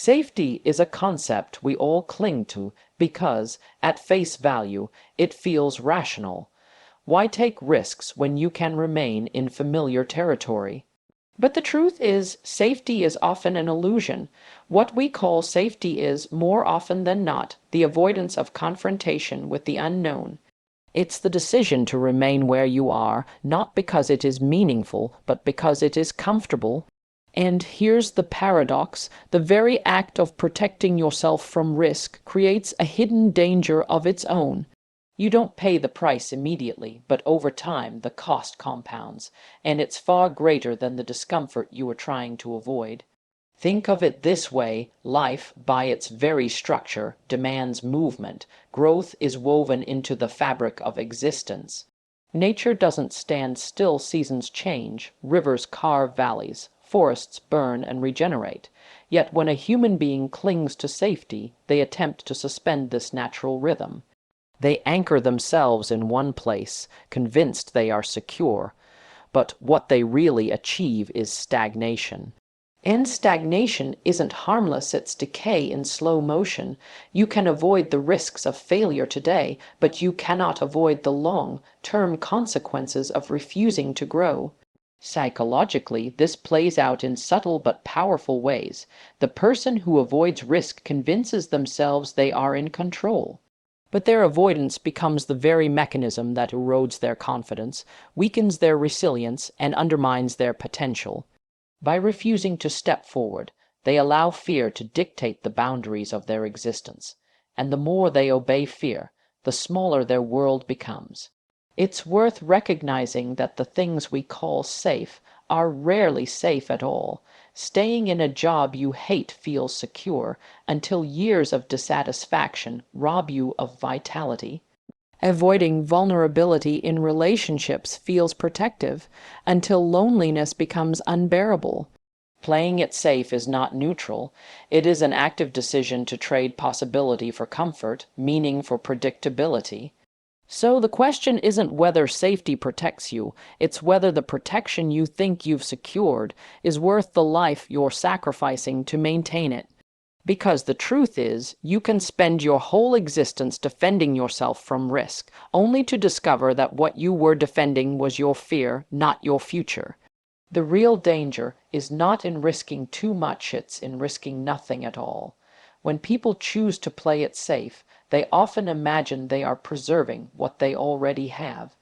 Safety is a concept we all cling to because, at face value, it feels rational. Why take risks when you can remain in familiar territory? But the truth is, safety is often an illusion. What we call safety is, more often than not, the avoidance of confrontation with the unknown. It's the decision to remain where you are, not because it is meaningful, but because it is comfortable. And here's the paradox: the very act of protecting yourself from risk creates a hidden danger of its own. You don't pay the price immediately, but over time the cost compounds, and it's far greater than the discomfort you are trying to avoid. Think of it this way: life, by its very structure, demands movement. Growth is woven into the fabric of existence. Nature doesn't stand still. Seasons change, rivers carve valleys, forests burn and regenerate. Yet when a human being clings to safety, they attempt to suspend this natural rhythm. They anchor themselves in one place, convinced they are secure. But what they really achieve is stagnation. And stagnation isn't harmless, it's decay in slow motion. You can avoid the risks of failure today, but you cannot avoid the long-term consequences of refusing to grow. Psychologically, this plays out in subtle but powerful ways. The person who avoids risk convinces themselves they are in control. But their avoidance becomes the very mechanism that erodes their confidence, weakens their resilience, and undermines their potential. By refusing to step forward, they allow fear to dictate the boundaries of their existence. And the more they obey fear, the smaller their world becomes. It's worth recognizing that the things we call safe are rarely safe at all. Staying in a job you hate feels secure until years of dissatisfaction rob you of vitality. Avoiding vulnerability in relationships feels protective until loneliness becomes unbearable. Playing it safe is not neutral. It is an active decision to trade possibility for comfort, meaning for predictability. So the question isn't whether safety protects you, it's whether the protection you think you've secured is worth the life you're sacrificing to maintain it. Because the truth is, you can spend your whole existence defending yourself from risk, only to discover that what you were defending was your fear, not your future. The real danger is not in risking too much, it's in risking nothing at all. When people choose to play it safe, they often imagine they are preserving what they already have.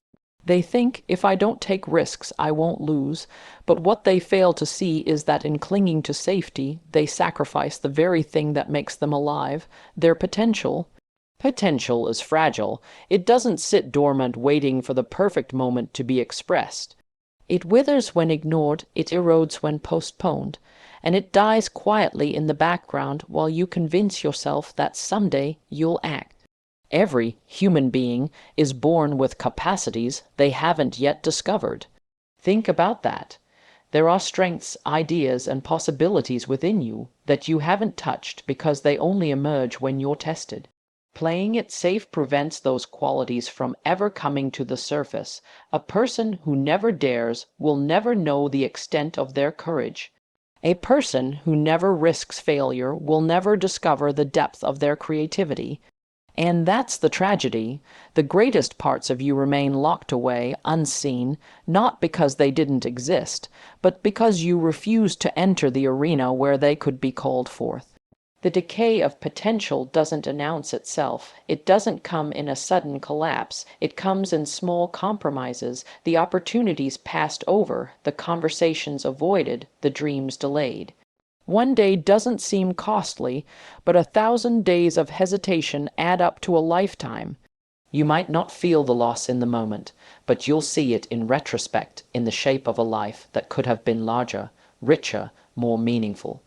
They think, if I don't take risks, I won't lose. But what they fail to see is that in clinging to safety, they sacrifice the very thing that makes them alive, their potential. Potential is fragile. It doesn't sit dormant waiting for the perfect moment to be expressed. It withers when ignored, it erodes when postponed, and it dies quietly in the background while you convince yourself that someday you'll act. Every human being is born with capacities they haven't yet discovered. Think about that. There are strengths, ideas, and possibilities within you that you haven't touched because they only emerge when you're tested. Playing it safe prevents those qualities from ever coming to the surface. A person who never dares will never know the extent of their courage. A person who never risks failure will never discover the depth of their creativity. And that's the tragedy. The greatest parts of you remain locked away, unseen, not because they didn't exist, but because you refused to enter the arena where they could be called forth. The decay of potential doesn't announce itself. It doesn't come in a sudden collapse. It comes in small compromises, the opportunities passed over, the conversations avoided, the dreams delayed. One day doesn't seem costly, but 1,000 days of hesitation add up to a lifetime. You might not feel the loss in the moment, but you'll see it in retrospect in the shape of a life that could have been larger, richer, more meaningful.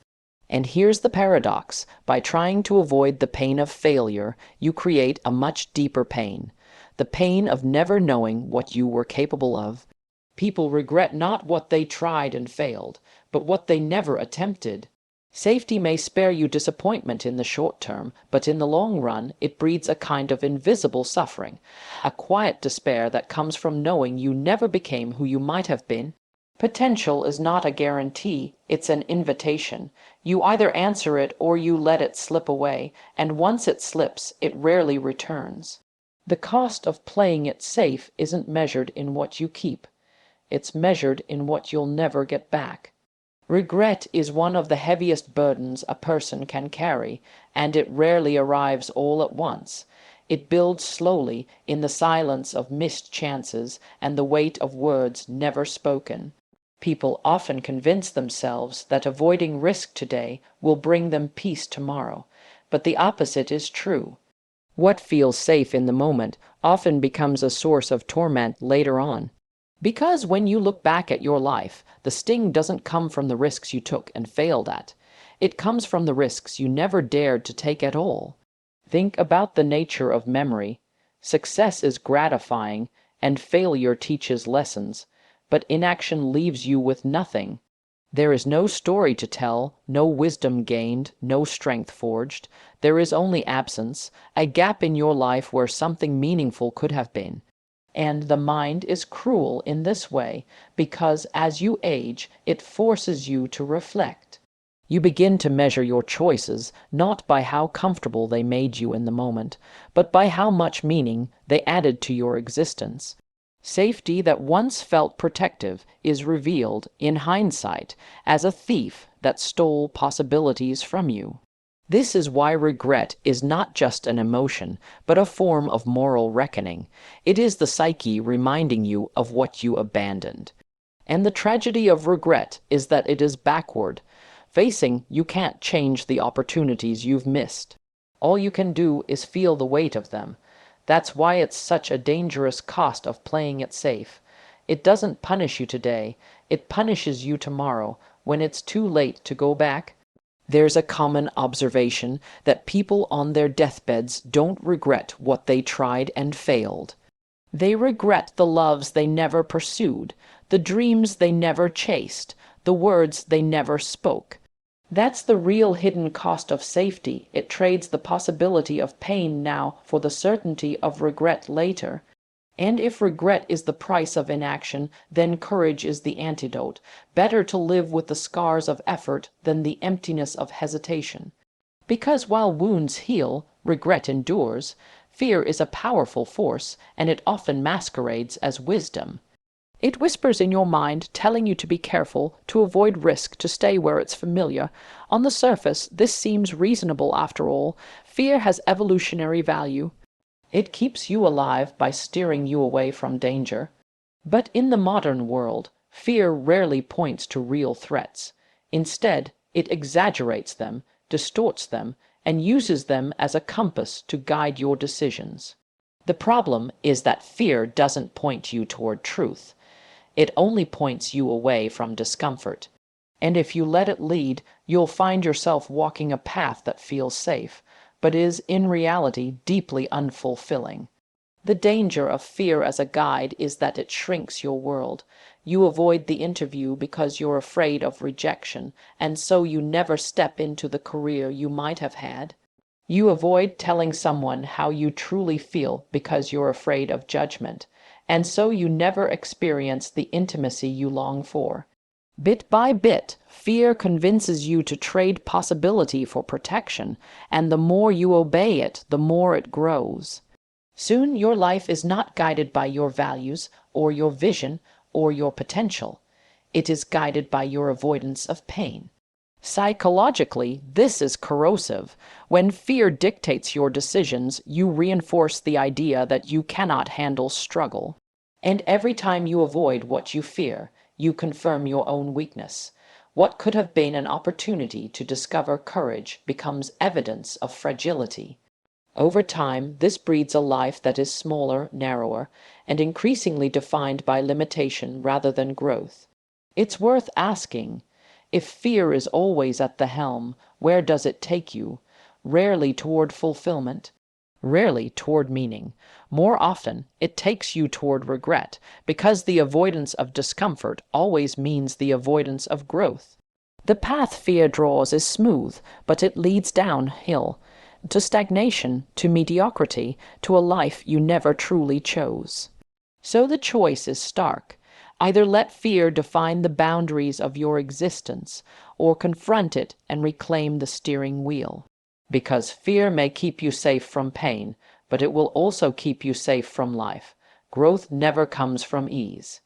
And here's the paradox: by trying to avoid the pain of failure, you create a much deeper pain, the pain of never knowing what you were capable of. People regret not what they tried and failed, but what they never attempted. Safety may spare you disappointment in the short term, but in the long run it breeds a kind of invisible suffering, a quiet despair that comes from knowing you never became who you might have been. Potential is not a guarantee, it's an invitation. You either answer it or you let it slip away, and once it slips, it rarely returns. The cost of playing it safe isn't measured in what you keep. It's measured in what you'll never get back. Regret is one of the heaviest burdens a person can carry, and it rarely arrives all at once. It builds slowly in the silence of missed chances and the weight of words never spoken. People often convince themselves that avoiding risk today will bring them peace tomorrow, but the opposite is true. What feels safe in the moment often becomes a source of torment later on. Because when you look back at your life, the sting doesn't come from the risks you took and failed at. It comes from the risks you never dared to take at all. Think about the nature of memory. Success is gratifying, and failure teaches lessons, but inaction leaves you with nothing. There is no story to tell, no wisdom gained, no strength forged. There is only absence, a gap in your life where something meaningful could have been. And the mind is cruel in this way, because as you age, it forces you to reflect. You begin to measure your choices not by how comfortable they made you in the moment, but by how much meaning they added to your existence. Safety that once felt protective is revealed, in hindsight, as a thief that stole possibilities from you. This is why regret is not just an emotion, but a form of moral reckoning. It is the psyche reminding you of what you abandoned. And the tragedy of regret is that it is backward. Facing, you can't change the opportunities you've missed. All you can do is feel the weight of them. That's why it's such a dangerous cost of playing it safe. It doesn't punish you today, it punishes you tomorrow, when it's too late to go back. There's a common observation that people on their deathbeds don't regret what they tried and failed. They regret the loves they never pursued, the dreams they never chased, the words they never spoke. That's the real hidden cost of safety. It trades the possibility of pain now for the certainty of regret later. And if regret is the price of inaction, then courage is the antidote. Better to live with the scars of effort than the emptiness of hesitation. Because while wounds heal, regret endures. Fear is a powerful force, and it often masquerades as wisdom. It whispers in your mind, telling you to be careful, to avoid risk, to stay where it's familiar. On the surface, this seems reasonable after all. Fear has evolutionary value. It keeps you alive by steering you away from danger. But in the modern world, fear rarely points to real threats. Instead, it exaggerates them, distorts them, and uses them as a compass to guide your decisions. The problem is that fear doesn't point you toward truth. It only points you away from discomfort. And if you let it lead, you'll find yourself walking a path that feels safe, but is in reality deeply unfulfilling. The danger of fear as a guide is that it shrinks your world. You avoid the interview because you're afraid of rejection, and so you never step into the career you might have had. You avoid telling someone how you truly feel because you're afraid of judgment, and so you never experience the intimacy you long for. Bit by bit, fear convinces you to trade possibility for protection, and the more you obey it, the more it grows. Soon your life is not guided by your values, or your vision, or your potential. It is guided by your avoidance of pain. Psychologically, this is corrosive. When fear dictates your decisions, you reinforce the idea that you cannot handle struggle. And every time you avoid what you fear, you confirm your own weakness. What could have been an opportunity to discover courage becomes evidence of fragility. Over time, this breeds a life that is smaller, narrower, and increasingly defined by limitation rather than growth. It's worth asking, if fear is always at the helm, where does it take you? Rarely toward fulfillment, rarely toward meaning. More often, it takes you toward regret, because the avoidance of discomfort always means the avoidance of growth. The path fear draws is smooth, but it leads downhill, to stagnation, to mediocrity, to a life you never truly chose. So the choice is stark. Either let fear define the boundaries of your existence, or confront it and reclaim the steering wheel. Because fear may keep you safe from pain, but it will also keep you safe from life. Growth never comes from ease.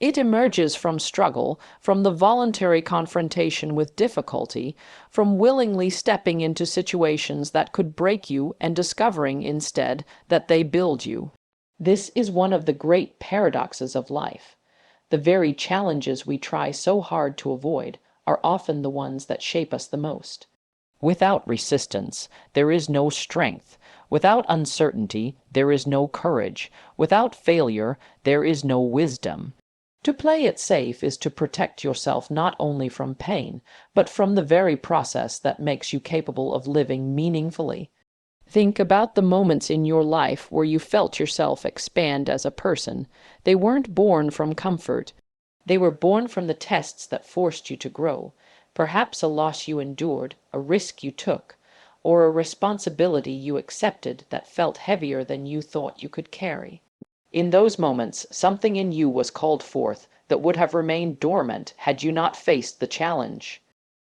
It emerges from struggle, from the voluntary confrontation with difficulty, from willingly stepping into situations that could break you and discovering instead that they build you. This is one of the great paradoxes of life. The very challenges we try so hard to avoid are often the ones that shape us the most. Without resistance, there is no strength. Without uncertainty, there is no courage. Without failure, there is no wisdom. To play it safe is to protect yourself not only from pain, but from the very process that makes you capable of living meaningfully. Think about the moments in your life where you felt yourself expand as a person. They weren't born from comfort. They were born from the tests that forced you to grow. Perhaps a loss you endured, a risk you took, or a responsibility you accepted that felt heavier than you thought you could carry. In those moments, something in you was called forth that would have remained dormant had you not faced the challenge.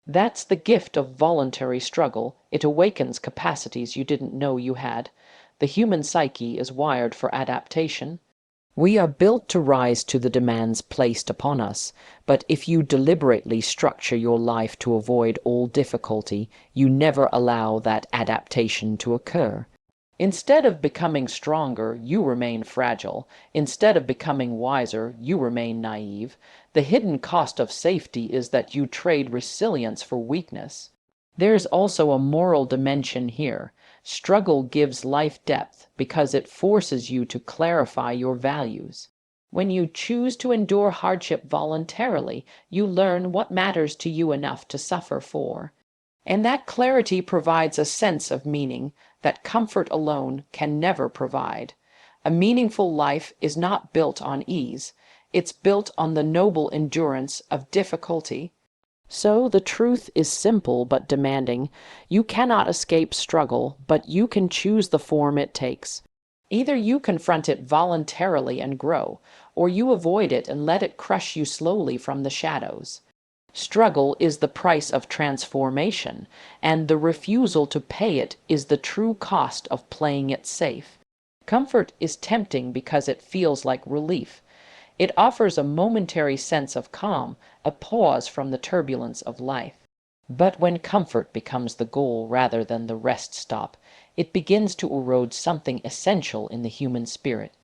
That's the gift of voluntary struggle. It awakens capacities you didn't know you had. The human psyche is wired for adaptation. We are built to rise to the demands placed upon us, but if you deliberately structure your life to avoid all difficulty, you never allow that adaptation to occur. Instead of becoming stronger, you remain fragile. Instead of becoming wiser, you remain naive. The hidden cost of safety is that you trade resilience for weakness. There's also a moral dimension here. Struggle gives life depth because it forces you to clarify your values. When you choose to endure hardship voluntarily, you learn what matters to you enough to suffer for. And that clarity provides a sense of meaning that comfort alone can never provide. A meaningful life is not built on ease. It's built on the noble endurance of difficulty. So the truth is simple but demanding. You cannot escape struggle, but you can choose the form it takes. Either you confront it voluntarily and grow, or you avoid it and let it crush you slowly from the shadows. Struggle is the price of transformation, and the refusal to pay it is the true cost of playing it safe. Comfort is tempting because it feels like relief. It offers a momentary sense of calm, a pause from the turbulence of life. But when comfort becomes the goal rather than the rest stop, it begins to erode something essential in the human spirit.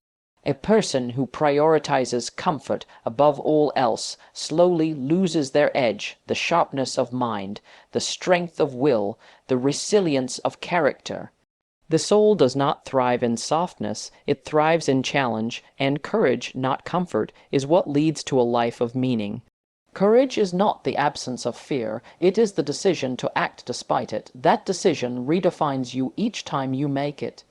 A person who prioritizes comfort above all else slowly loses their edge, the sharpness of mind, the strength of will, the resilience of character. The soul does not thrive in softness, it thrives in challenge, and courage, not comfort, is what leads to a life of meaning. Courage is not the absence of fear, it is the decision to act despite it. That decision redefines you each time you make it.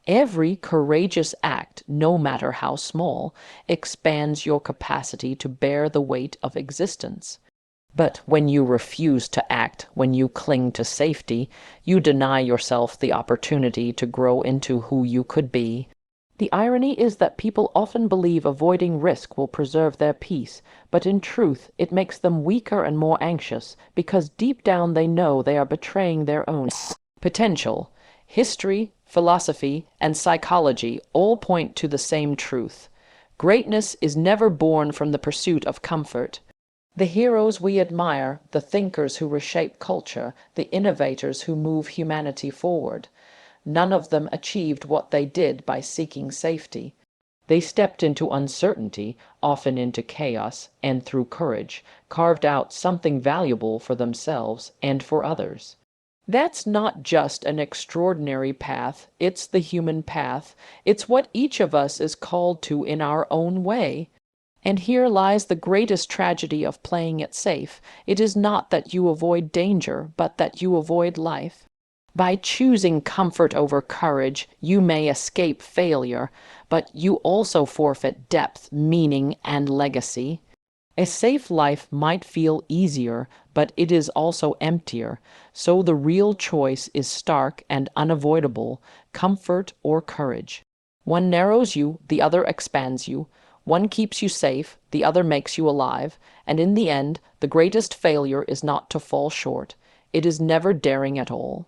Every courageous act, no matter how small, expands your capacity to bear the weight of existence. But when you refuse to act, when you cling to safety, you deny yourself the opportunity to grow into who you could be. The irony is that people often believe avoiding risk will preserve their peace, but in truth it makes them weaker and more anxious, because deep down they know they are betraying their own potential. History, philosophy, and psychology all point to the same truth. Greatness is never born from the pursuit of comfort. The heroes we admire, the thinkers who reshape culture, the innovators who move humanity forward, none of them achieved what they did by seeking safety. They stepped into uncertainty, often into chaos, and through courage, carved out something valuable for themselves and for others. That's not just an extraordinary path, it's the human path. It's what each of us is called to in our own way. And here lies the greatest tragedy of playing it safe. It is not that you avoid danger, but that you avoid life. By choosing comfort over courage, you may escape failure, but you also forfeit depth, meaning, and legacy. A safe life might feel easier, but it is also emptier, so the real choice is stark and unavoidable, comfort or courage. One narrows you, the other expands you. One keeps you safe, the other makes you alive, and in the end, the greatest failure is not to fall short. It is never daring at all.